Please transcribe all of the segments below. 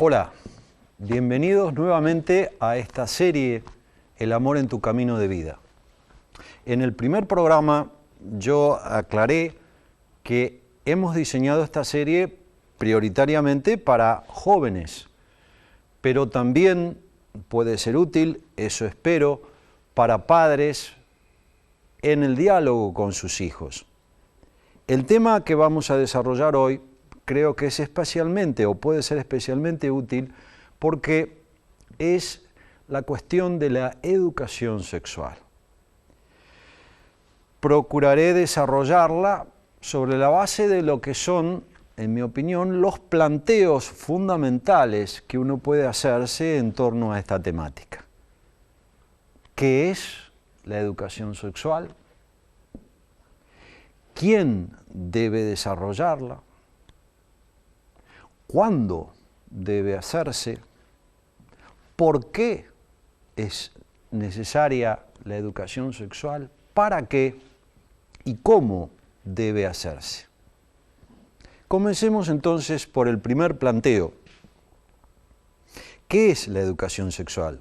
Hola, bienvenidos nuevamente a esta serie El amor en tu camino de vida. En el primer programa yo aclaré que hemos diseñado esta serie prioritariamente para jóvenes, pero también puede ser útil, eso espero, para padres en el diálogo con sus hijos. El tema que vamos a desarrollar hoy creo que es especialmente o puede ser especialmente útil porque es la cuestión de la educación sexual. Procuraré desarrollarla sobre la base de lo que son, en mi opinión, los planteos fundamentales que uno puede hacerse en torno a esta temática. ¿Qué es la educación sexual? ¿Quién debe desarrollarla? ¿Cuándo debe hacerse? ¿Por qué es necesaria la educación sexual? ¿Para qué? ¿Y cómo debe hacerse? Comencemos entonces por el primer planteo. ¿Qué es la educación sexual?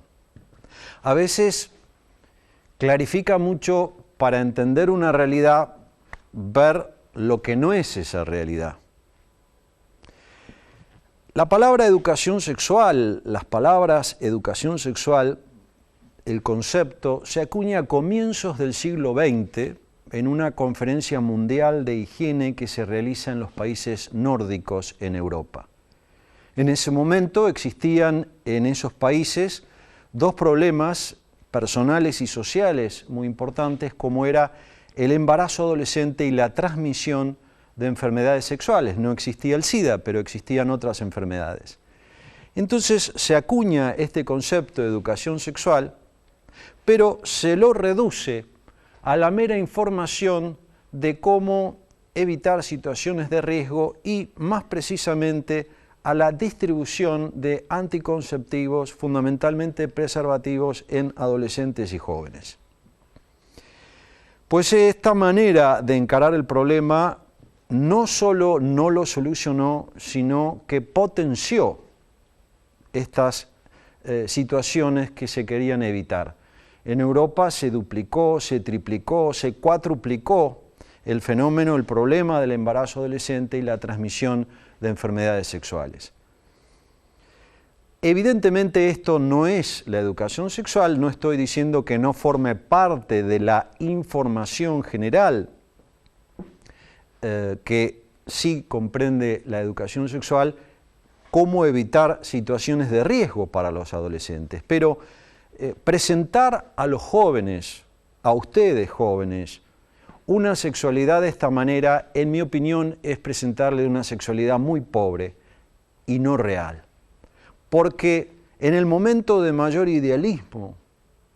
A veces clarifica mucho para entender una realidad, ver lo que no es esa realidad. La palabra educación sexual, las palabras educación sexual, el concepto se acuña a comienzos del siglo XX en una conferencia mundial de higiene que se realiza en los países nórdicos en Europa. En ese momento existían en esos países dos problemas personales y sociales muy importantes, como era el embarazo adolescente y la transmisión de enfermedades sexuales. No existía el SIDA, pero existían otras enfermedades. Entonces se acuña este concepto de educación sexual, pero se lo reduce a la mera información de cómo evitar situaciones de riesgo y, más precisamente, a la distribución de anticonceptivos, fundamentalmente preservativos, en adolescentes y jóvenes. Pues esta manera de encarar el problema no solo no lo solucionó, sino que potenció estas situaciones que se querían evitar. En Europa se duplicó, se triplicó, se cuatruplicó el fenómeno, el problema del embarazo adolescente y la transmisión de enfermedades sexuales. Evidentemente esto no es la educación sexual, no estoy diciendo que no forme parte de la información general que sí comprende la educación sexual, cómo evitar situaciones de riesgo para los adolescentes. Pero presentar a los jóvenes, a ustedes jóvenes, una sexualidad de esta manera, en mi opinión, es presentarle una sexualidad muy pobre y no real. Porque en el momento de mayor idealismo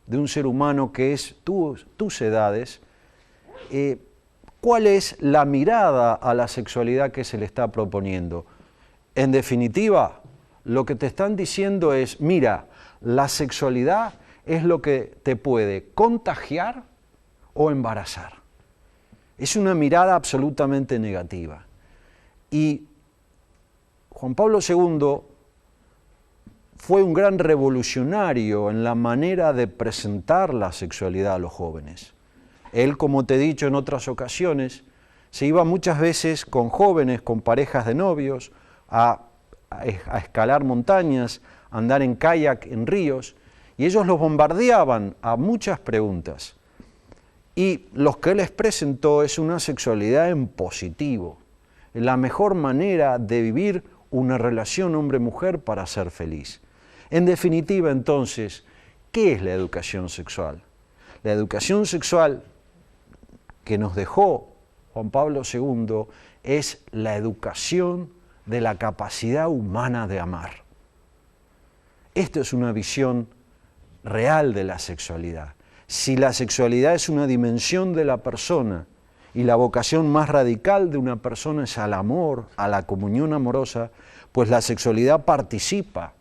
de un ser humano que es tus edades, ¿cuál es la mirada a la sexualidad que se le está proponiendo? En definitiva, lo que te están diciendo es, mira, la sexualidad es lo que te puede contagiar o embarazar. Es una mirada absolutamente negativa. Y Juan Pablo II fue un gran revolucionario en la manera de presentar la sexualidad a los jóvenes. Él, como te he dicho en otras ocasiones, se iba muchas veces con jóvenes, con parejas de novios, a escalar montañas, a andar en kayak en ríos, y ellos los bombardeaban a muchas preguntas. Y lo que les presentó es una sexualidad en positivo, la mejor manera de vivir una relación hombre-mujer para ser feliz. En definitiva, entonces, ¿qué es la educación sexual? La educación sexual que nos dejó Juan Pablo II es la educación de la capacidad humana de amar. Esto es una visión real de la sexualidad. Si la sexualidad es una dimensión de la persona y la vocación más radical de una persona es al amor, a la comunión amorosa, pues la sexualidad participa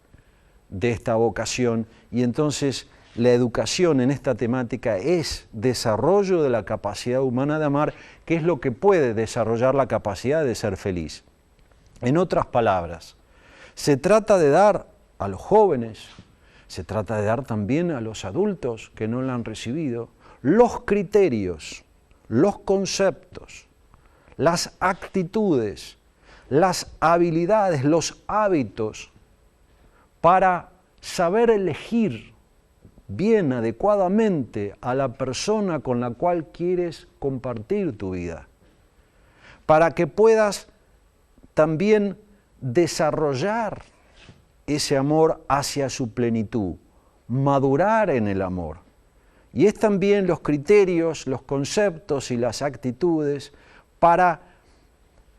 de esta vocación y entonces la educación en esta temática es desarrollo de la capacidad humana de amar, que es lo que puede desarrollar la capacidad de ser feliz. En otras palabras, Se trata de dar a los jóvenes, se trata de dar también a los adultos que no la han recibido, los criterios, los conceptos, las actitudes, las habilidades, los hábitos para saber elegir bien, adecuadamente a la persona con la cual quieres compartir tu vida, para que puedas también desarrollar ese amor hacia su plenitud, madurar en el amor. Y es también los criterios, los conceptos y las actitudes para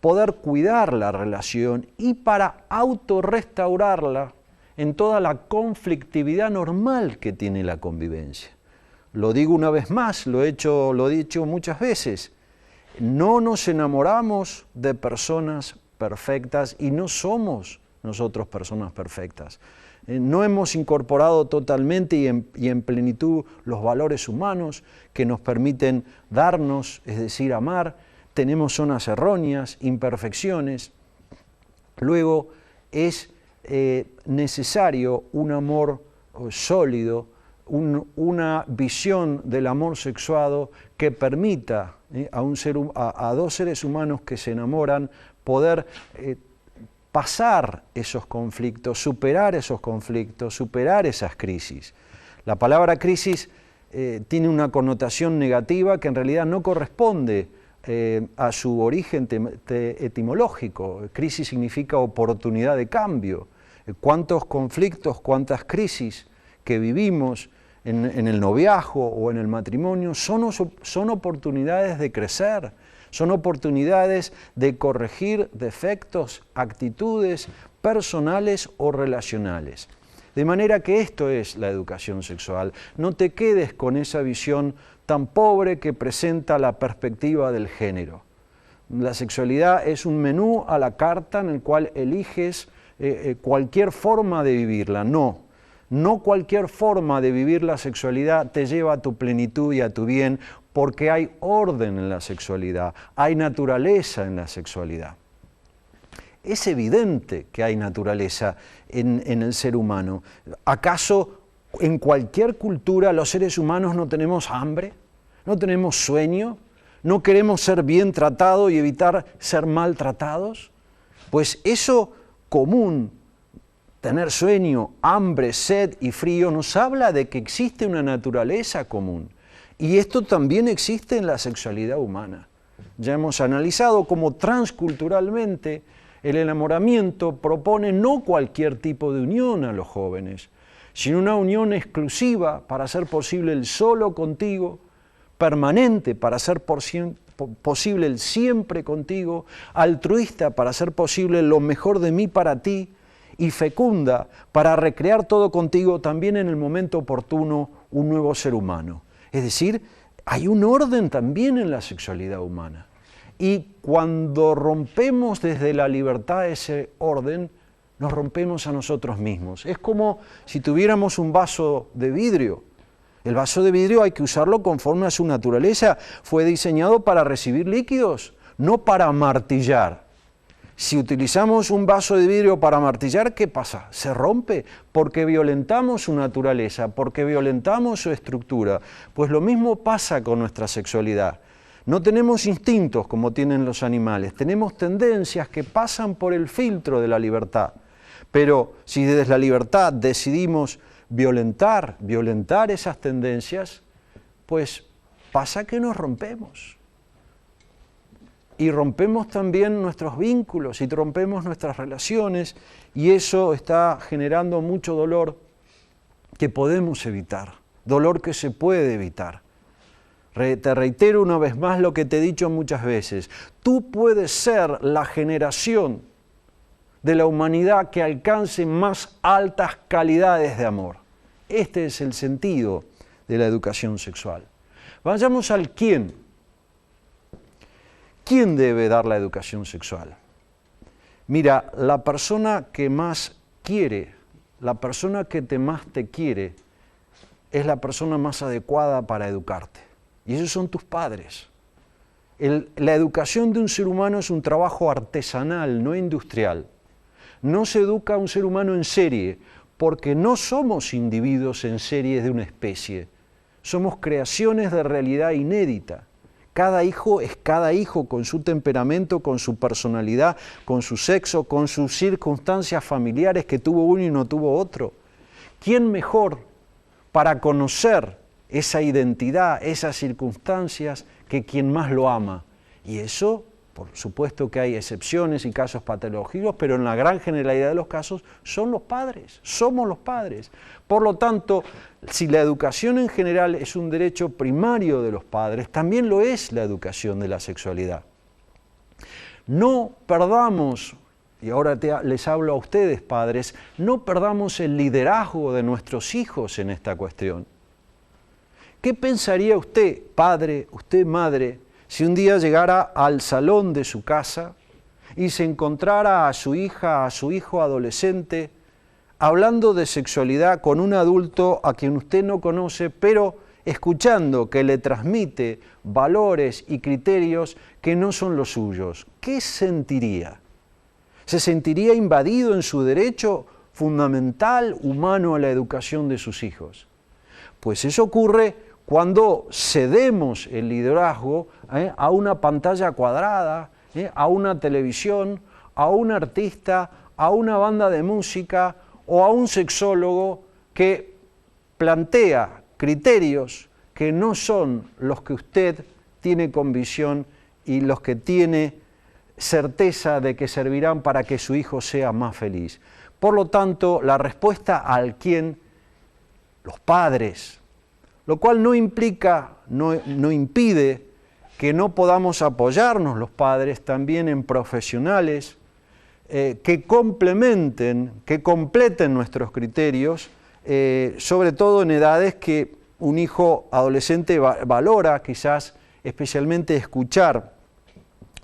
poder cuidar la relación y para autorrestaurarla en toda la conflictividad normal que tiene la convivencia. Lo digo una vez más, lo he dicho muchas veces, no nos enamoramos de personas perfectas y no somos nosotros personas perfectas. No hemos incorporado totalmente y en plenitud los valores humanos que nos permiten darnos, es decir, amar. Tenemos zonas erróneas, imperfecciones. Luego es necesario un amor sólido, una visión del amor sexuado que permita a dos seres humanos que se enamoran poder pasar esos conflictos, superar esas crisis. La palabra crisis tiene una connotación negativa que en realidad no corresponde a su origen etimológico. Crisis significa oportunidad de cambio. ¿Cuántos conflictos, cuántas crisis que vivimos en el noviazgo o en el matrimonio son oportunidades de crecer, son oportunidades de corregir defectos, actitudes personales o relacionales? De manera que esto es la educación sexual. No te quedes con esa visión tan pobre que presenta la perspectiva del género. La sexualidad es un menú a la carta en el cual eliges cualquier forma de vivirla. No cualquier forma de vivir la sexualidad te lleva a tu plenitud y a tu bien, porque hay orden en la sexualidad, hay naturaleza en la sexualidad. Es evidente que hay naturaleza en el ser humano. ¿Acaso en cualquier cultura los seres humanos no tenemos hambre? ¿No tenemos sueño? ¿No queremos ser bien tratados y evitar ser maltratados? Pues eso común, tener sueño, hambre, sed y frío, nos habla de que existe una naturaleza común. Y esto también existe en la sexualidad humana. Ya hemos analizado cómo transculturalmente el enamoramiento propone no cualquier tipo de unión a los jóvenes, sino una unión exclusiva para hacer posible el solo contigo, permanente para hacer posible el siempre contigo, altruista para hacer posible lo mejor de mí para ti, y fecunda para recrear todo contigo también en el momento oportuno un nuevo ser humano. Es decir, hay un orden también en la sexualidad humana. Y cuando rompemos desde la libertad ese orden, nos rompemos a nosotros mismos. Es como si tuviéramos un vaso de vidrio. El vaso de vidrio hay que usarlo conforme a su naturaleza. Fue diseñado para recibir líquidos, no para martillar. Si utilizamos un vaso de vidrio para martillar, ¿qué pasa? Se rompe porque violentamos su naturaleza, porque violentamos su estructura. Pues lo mismo pasa con nuestra sexualidad. No tenemos instintos como tienen los animales, tenemos tendencias que pasan por el filtro de la libertad. Pero si desde la libertad decidimos violentar esas tendencias, pues pasa que nos rompemos. Y rompemos también nuestros vínculos y rompemos nuestras relaciones, y eso está generando mucho dolor que podemos evitar, dolor que se puede evitar. Te reitero una vez más lo que te he dicho muchas veces. Tú puedes ser la generación de la humanidad que alcance más altas calidades de amor. Este es el sentido de la educación sexual. Vayamos al quién. ¿Quién debe dar la educación sexual? Mira, la persona que más quiere, la persona que más te quiere, es la persona más adecuada para educarte. Y esos son tus padres. La educación de un ser humano es un trabajo artesanal, no industrial. no se educa a un ser humano en serie, porque no somos individuos en serie de una especie, somos creaciones de realidad inédita. Cada hijo es cada hijo con su temperamento, con su personalidad, con su sexo, con sus circunstancias familiares que tuvo uno y no tuvo otro. ¿Quién mejor para conocer esa identidad, esas circunstancias, que quien más lo ama? Y eso, por supuesto que hay excepciones y casos patológicos, pero en la gran generalidad de los casos son los padres, somos los padres. Por lo tanto, si la educación en general es un derecho primario de los padres, también lo es la educación de la sexualidad. No perdamos, y ahora les hablo a ustedes padres, no perdamos el liderazgo de nuestros hijos en esta cuestión. ¿Qué pensaría usted, padre, usted madre, si un día llegara al salón de su casa y se encontrara a su hija, a su hijo adolescente, hablando de sexualidad con un adulto a quien usted no conoce, pero escuchando que le transmite valores y criterios que no son los suyos? ¿Qué sentiría? ¿Se sentiría invadido en su derecho fundamental humano a la educación de sus hijos? Pues eso ocurre cuando cedemos el liderazgo a una pantalla cuadrada, a una televisión, a un artista, a una banda de música o a un sexólogo que plantea criterios que no son los que usted tiene convicción y los que tiene certeza de que servirán para que su hijo sea más feliz. Por lo tanto, la respuesta al quién, los padres, lo cual no implica, no impide que no podamos apoyarnos los padres también en profesionales que complementen, que completen nuestros criterios, sobre todo en edades que un hijo adolescente valora quizás especialmente escuchar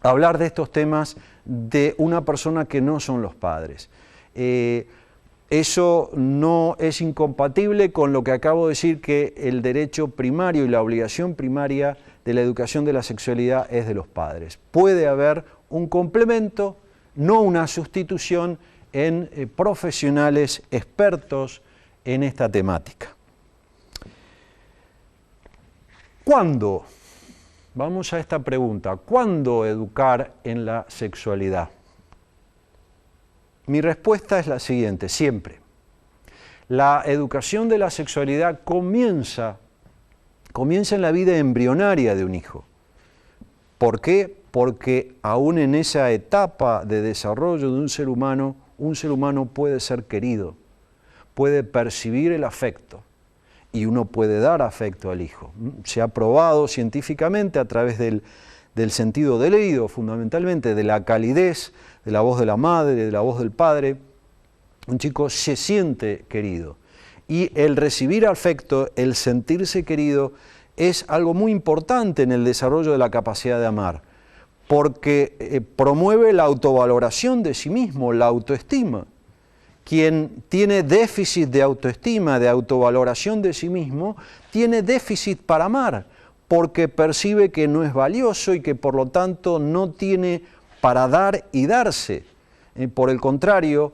hablar de estos temas de una persona que no son los padres. Eso no es incompatible con lo que acabo de decir, que el derecho primario y la obligación primaria de la educación de la sexualidad es de los padres. Puede haber un complemento, no una sustitución, en profesionales expertos en esta temática. ¿Cuándo? Vamos a esta pregunta. ¿Cuándo educar en la sexualidad? Mi respuesta es la siguiente: siempre. La educación de la sexualidad comienza en la vida embrionaria de un hijo. ¿Por qué? Porque aún en esa etapa de desarrollo de un ser humano puede ser querido, puede percibir el afecto y uno puede dar afecto al hijo. Se ha probado científicamente a través del sentido del oído, fundamentalmente, de la calidez, de la voz de la madre, de la voz del padre. Un chico se siente querido. Y el recibir afecto, el sentirse querido, es algo muy importante en el desarrollo de la capacidad de amar, porque promueve la autovaloración de sí mismo, la autoestima. Quien tiene déficit de autoestima, de autovaloración de sí mismo, tiene déficit para amar, porque percibe que no es valioso y que por lo tanto no tiene para dar y darse. Por el contrario,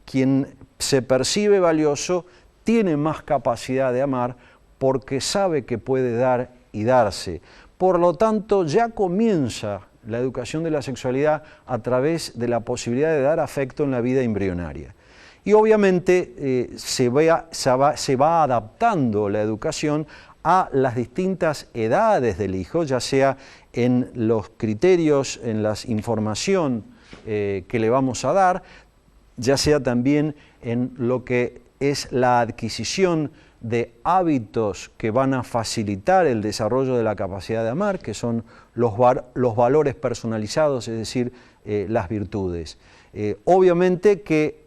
quien se percibe valioso tiene más capacidad de amar porque sabe que puede dar y darse. Por lo tanto, ya comienza la educación de la sexualidad a través de la posibilidad de dar afecto en la vida embrionaria. Y obviamente se va adaptando la educación a las distintas edades del hijo, ya sea en los criterios, en la información que le vamos a dar, ya sea también en lo que es la adquisición de hábitos que van a facilitar el desarrollo de la capacidad de amar, que son los valores personalizados, es decir, las virtudes. Obviamente que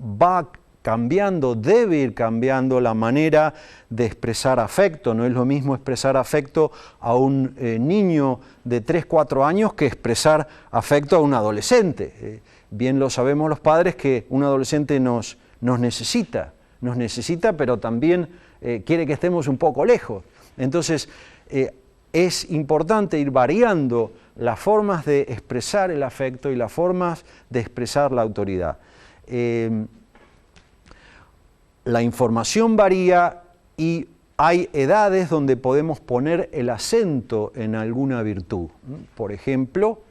va cambiando, debe ir cambiando la manera de expresar afecto. No es lo mismo expresar afecto a un niño de 3, 4 años que expresar afecto a un adolescente. Bien lo sabemos los padres que un adolescente nos necesita, pero también quiere que estemos un poco lejos. Entonces, es importante ir variando las formas de expresar el afecto y las formas de expresar la autoridad. La información varía y hay edades donde podemos poner el acento en alguna virtud. Por ejemplo,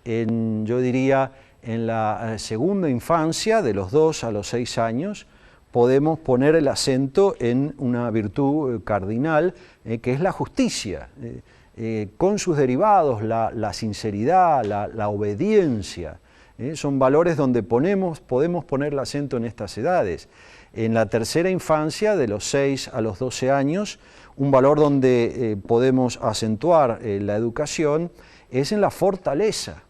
yo diría en la segunda infancia, de los 2 a los 6 años, podemos poner el acento en una virtud cardinal, que es la justicia, con sus derivados, la sinceridad, la obediencia. Son valores donde podemos poner el acento en estas edades. En la tercera infancia, de los 6 a los 12 años, un valor donde podemos acentuar la educación es en la fortaleza.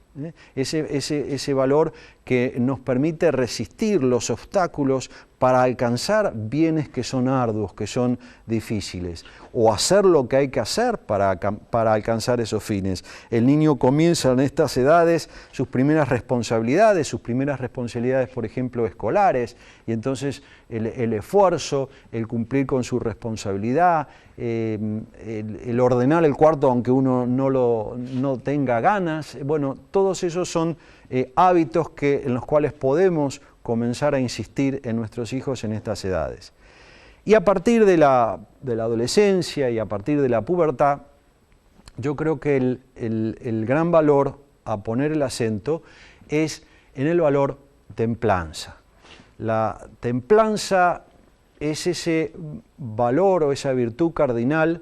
Ese valor que nos permite resistir los obstáculos para alcanzar bienes que son arduos, que son difíciles, o hacer lo que hay que hacer para alcanzar esos fines. El niño comienza en estas edades sus primeras responsabilidades, por ejemplo, escolares, y entonces el esfuerzo, el cumplir con su responsabilidad, el ordenar el cuarto aunque uno no tenga ganas, bueno, todos esos son hábitos en los cuales podemos comenzar a insistir en nuestros hijos en estas edades. Y a partir de la adolescencia y a partir de la pubertad, yo creo que el gran valor a poner el acento es en el valor templanza. La templanza es ese valor o esa virtud cardinal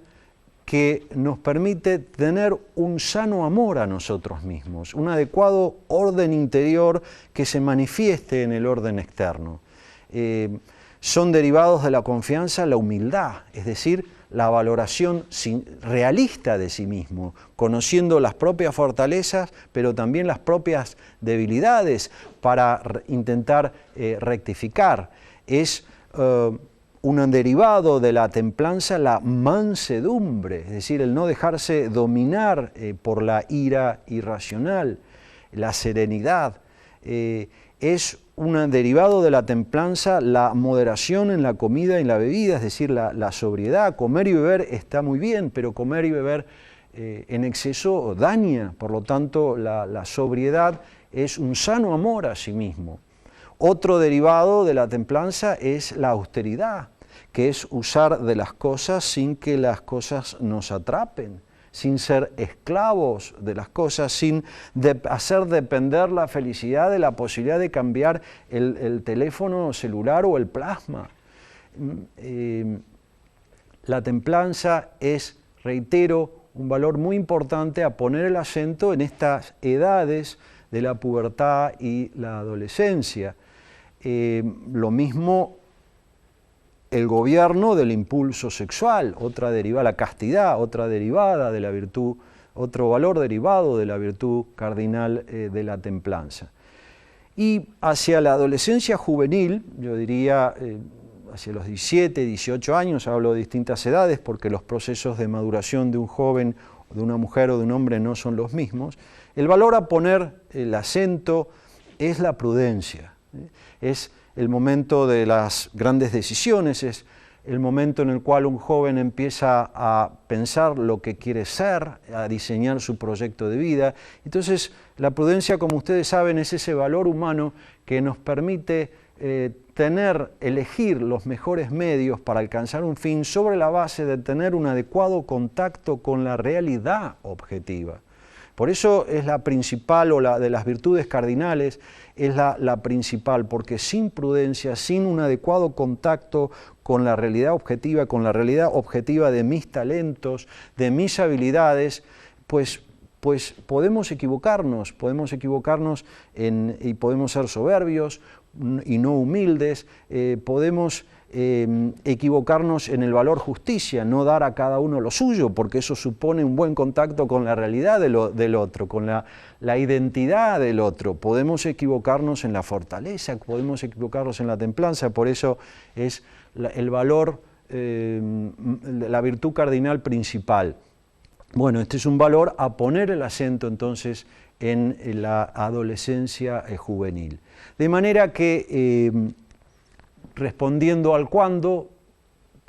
que nos permite tener un sano amor a nosotros mismos, un adecuado orden interior que se manifieste en el orden externo. Son derivados de la confianza la humildad, es decir, la valoración realista de sí mismo, conociendo las propias fortalezas, pero también las propias debilidades para intentar rectificar. Es un derivado de la templanza, la mansedumbre, es decir, el no dejarse dominar por la ira irracional, la serenidad. Es un derivado de la templanza, la moderación en la comida y en la bebida, es decir, la sobriedad. Comer y beber está muy bien, pero comer y beber en exceso daña. Por lo tanto, la sobriedad es un sano amor a sí mismo. Otro derivado de la templanza es la austeridad, que es usar de las cosas sin que las cosas nos atrapen, sin ser esclavos de las cosas, sin hacer depender la felicidad de la posibilidad de cambiar el teléfono celular o el plasma. La templanza es, reitero, un valor muy importante a poner el acento en estas edades de la pubertad y la adolescencia. Lo mismo el gobierno del impulso sexual, otra derivada, la castidad, otra derivada de la virtud, otro valor derivado de la virtud cardinal de la templanza. Y hacia la adolescencia juvenil, yo diría hacia los 17, 18 años, hablo de distintas edades porque los procesos de maduración de un joven, de una mujer o de un hombre no son los mismos, el valor a poner el acento es la prudencia. Es el momento de las grandes decisiones, es el momento en el cual un joven empieza a pensar lo que quiere ser, a diseñar su proyecto de vida. Entonces, la prudencia, como ustedes saben, es ese valor humano que nos permite elegir los mejores medios para alcanzar un fin sobre la base de tener un adecuado contacto con la realidad objetiva. Por eso es la principal, o de las virtudes cardinales, es la principal, porque sin prudencia, sin un adecuado contacto con la realidad objetiva de mis talentos, de mis habilidades, pues podemos equivocarnos y podemos ser soberbios y no humildes, podemos equivocarnos en el valor justicia, no dar a cada uno lo suyo, porque eso supone un buen contacto con la realidad del otro, con la identidad del otro. Podemos equivocarnos en la fortaleza, podemos equivocarnos en la templanza, por eso es el valor, la virtud cardinal principal. Bueno, este es un valor a poner el acento entonces en la adolescencia juvenil. De manera que respondiendo al cuándo,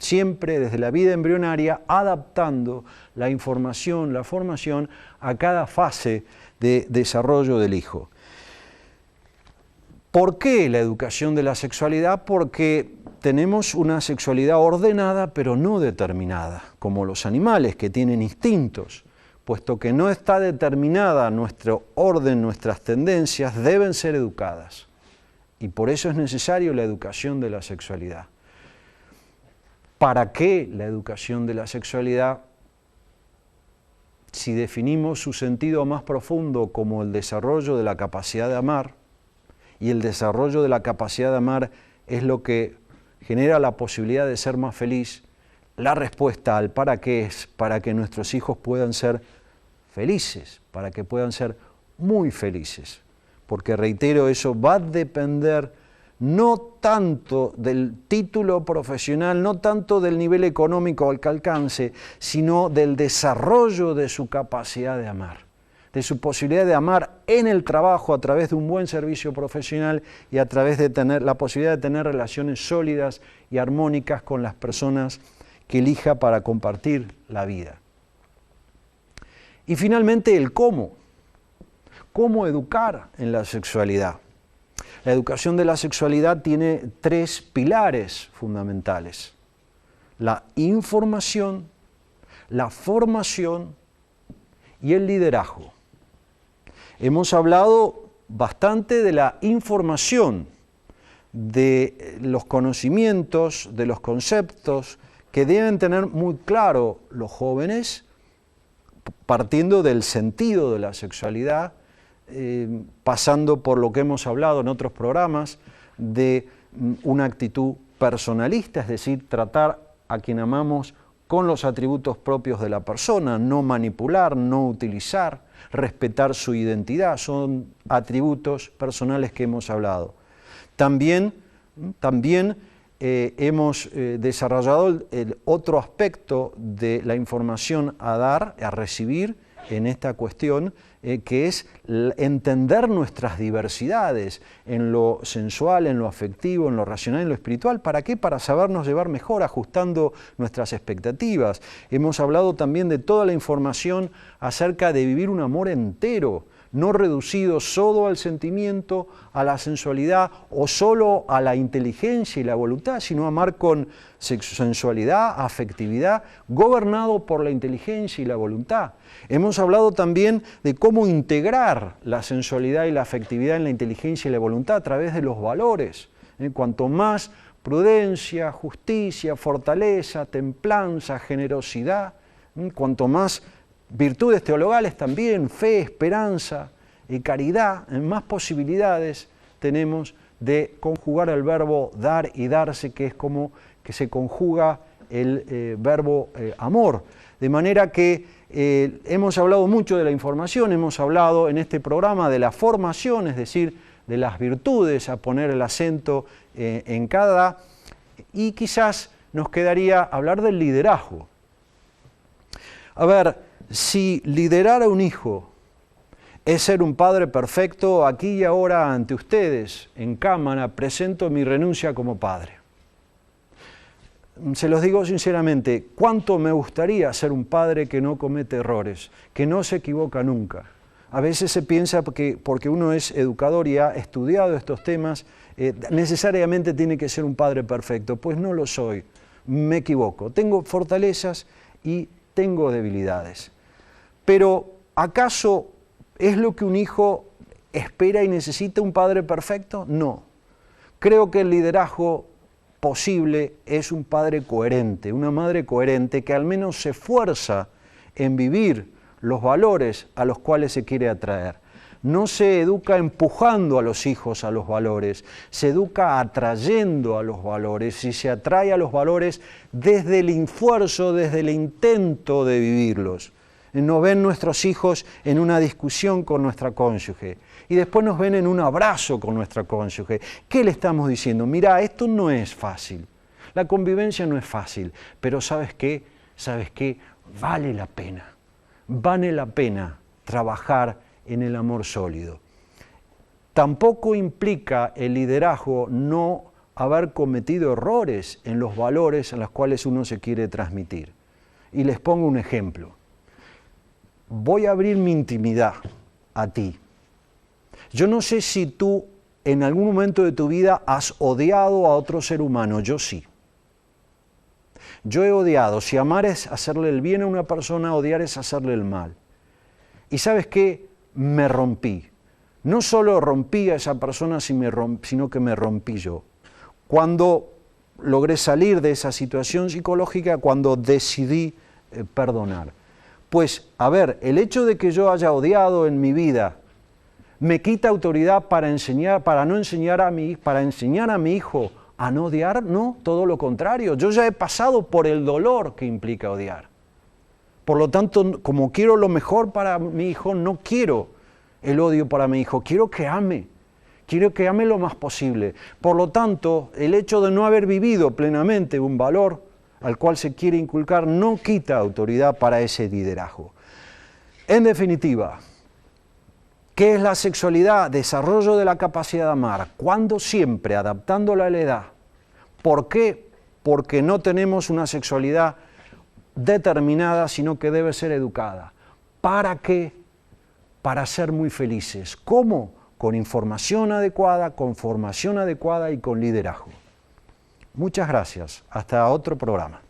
siempre desde la vida embrionaria, adaptando la información, la formación a cada fase de desarrollo del hijo. ¿Por qué la educación de la sexualidad? Porque tenemos una sexualidad ordenada pero no determinada, como los animales que tienen instintos. Puesto que no está determinada nuestro orden, nuestras tendencias deben ser educadas. Y por eso es necesario la educación de la sexualidad. ¿Para qué la educación de la sexualidad? Si definimos su sentido más profundo como el desarrollo de la capacidad de amar, y el desarrollo de la capacidad de amar es lo que genera la posibilidad de ser más feliz, la respuesta al para qué es para que nuestros hijos puedan ser felices, para que puedan ser muy felices. Porque reitero, eso va a depender no tanto del título profesional, no tanto del nivel económico al que alcance, sino del desarrollo de su capacidad de amar, de su posibilidad de amar en el trabajo a través de un buen servicio profesional y a través de tener la posibilidad de tener relaciones sólidas y armónicas con las personas que elija para compartir la vida. Y finalmente el cómo. ¿Cómo educar en la sexualidad? La educación de la sexualidad tiene 3 pilares fundamentales: la información, la formación y el liderazgo. Hemos hablado bastante de la información, de los conocimientos, de los conceptos que deben tener muy claro los jóvenes, partiendo del sentido de la sexualidad, pasando por lo que hemos hablado en otros programas, de una actitud personalista, es decir, tratar a quien amamos con los atributos propios de la persona, no manipular, no utilizar, respetar su identidad, son atributos personales que hemos hablado. También hemos desarrollado el otro aspecto de la información a dar, a recibir en esta cuestión, que es entender nuestras diversidades en lo sensual, en lo afectivo, en lo racional, en lo espiritual. ¿Para qué? Para sabernos llevar mejor, ajustando nuestras expectativas. Hemos hablado también de toda la información acerca de vivir un amor entero, no reducido solo al sentimiento, a la sensualidad o solo a la inteligencia y la voluntad, sino amar con sensualidad, afectividad, gobernado por la inteligencia y la voluntad. Hemos hablado también de cómo integrar la sensualidad y la afectividad en la inteligencia y la voluntad a través de los valores. Cuanto más prudencia, justicia, fortaleza, templanza, generosidad, cuanto más virtudes teologales también, fe, esperanza y caridad, más posibilidades tenemos de conjugar el verbo dar y darse, que es como que se conjuga el verbo amor. De manera que hemos hablado mucho de la información, hemos hablado en este programa de la formación, es decir, de las virtudes, a poner el acento en cada, y quizás nos quedaría hablar del liderazgo. A ver, si liderar a un hijo es ser un padre perfecto, aquí y ahora ante ustedes, en cámara, presento mi renuncia como padre. Se los digo sinceramente, cuánto me gustaría ser un padre que no comete errores, que no se equivoca nunca. A veces se piensa que porque uno es educador y ha estudiado estos temas, necesariamente tiene que ser un padre perfecto. Pues no lo soy, me equivoco. Tengo fortalezas y tengo debilidades. Pero, ¿acaso es lo que un hijo espera y necesita un padre perfecto? No. Creo que el liderazgo posible es un padre coherente, una madre coherente que al menos se esfuerza en vivir los valores a los cuales se quiere atraer. No se educa empujando a los hijos a los valores, se educa atrayendo a los valores y se atrae a los valores desde el esfuerzo, desde el intento de vivirlos. Nos ven nuestros hijos en una discusión con nuestra cónyuge y después nos ven en un abrazo con nuestra cónyuge. ¿Qué le estamos diciendo? Mirá, esto no es fácil, la convivencia no es fácil, pero ¿sabes qué? ¿Sabes qué? Vale la pena trabajar en el amor sólido. Tampoco implica el liderazgo no haber cometido errores en los valores en los cuales uno se quiere transmitir. Y les pongo un ejemplo. Voy a abrir mi intimidad a ti. Yo no sé si tú en algún momento de tu vida has odiado a otro ser humano, yo sí. Yo he odiado. Si amar es hacerle el bien a una persona, odiar es hacerle el mal. Y ¿sabes qué? Me rompí. No solo rompí a esa persona, sino que me rompí yo. Cuando logré salir de esa situación psicológica, cuando decidí perdonar. Pues, a ver, el hecho de que yo haya odiado en mi vida, ¿me quita autoridad para enseñar a mi hijo a no odiar? No, todo lo contrario. Yo ya he pasado por el dolor que implica odiar. Por lo tanto, como quiero lo mejor para mi hijo, no quiero el odio para mi hijo, quiero que ame lo más posible. Por lo tanto, el hecho de no haber vivido plenamente un valor al cual se quiere inculcar no quita autoridad para ese liderazgo. En definitiva, ¿qué es la sexualidad? Desarrollo de la capacidad de amar. ¿Cuándo? Siempre, adaptándola a la edad. ¿Por qué? Porque no tenemos una sexualidad determinada, sino que debe ser educada. ¿Para qué? Para ser muy felices. ¿Cómo? Con información adecuada, con formación adecuada y con liderazgo. Muchas gracias. Hasta otro programa.